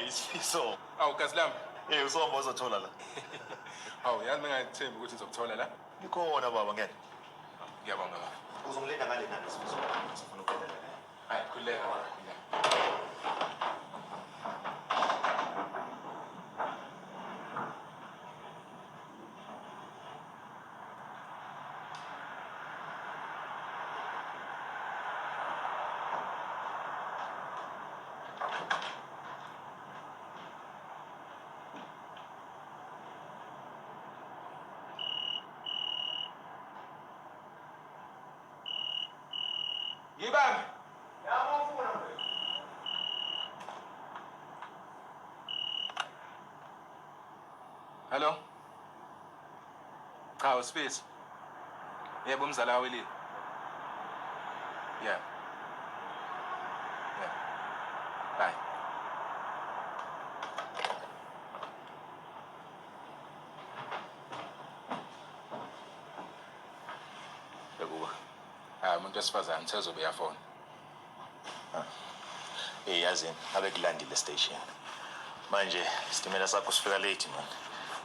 isifiso. Awu gazi lami. Usomba uzothola la. Awu yazi ngingayithembi ukuthi ngizokuthola la. Ikhona baba ngene. Ngiyabonga baba. Uzongilinda ngale nani isifiso. Sifuna ukubhedela. Hayi khuleka. Yibambe. Yabo ufuna mfethu. Hello. Cha uSpitz. Yebo umzala wawelile. Yeah. Yeah. Bye. Bekuba. Umuntu wesifazane sezobe yafona. Yazini, abe kulandile station. Manje isitimela sakho sifika late man.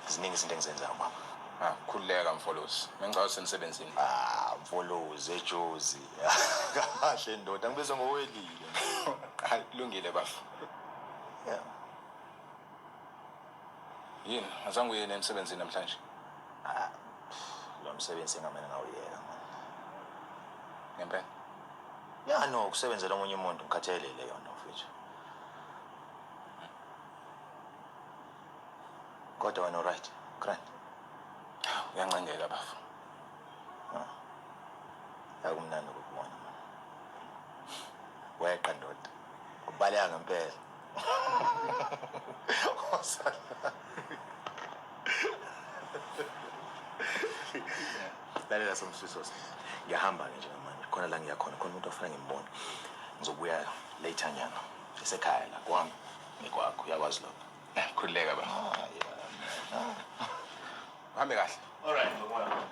Ziningi izinto engizenzayo baba. Khuleka mfolosi. Mengicela usemsebenzini. Mfolozi eJozi. Kahle ndoda ngibizwe ngowelile. Hayi kulungile bafu. Yeah. Yini, azange uye emsebenzini namhlanje? Lo msebenzi engamele ngawuyeka man. Ngempela. Ya no, kusebenzela omunye umuntu ngikhathelele yona mfethu. Kodwa wena right, grand. Uyancengela bafu. Akumnandi ukubona man. Weqa ndoda. Ubaleka ngempela. Lalela somsiso. Ngiyahamba nje manje. Khona la ngiyakhona, khona umuntu ofuna ngimbone. Ngizobuya later nyana. Esekhaya la kwami. Ngikwakho, uyakwazi lokho. Khuleka bafu. Yeah. Uhambe kahle. All right, ngibona.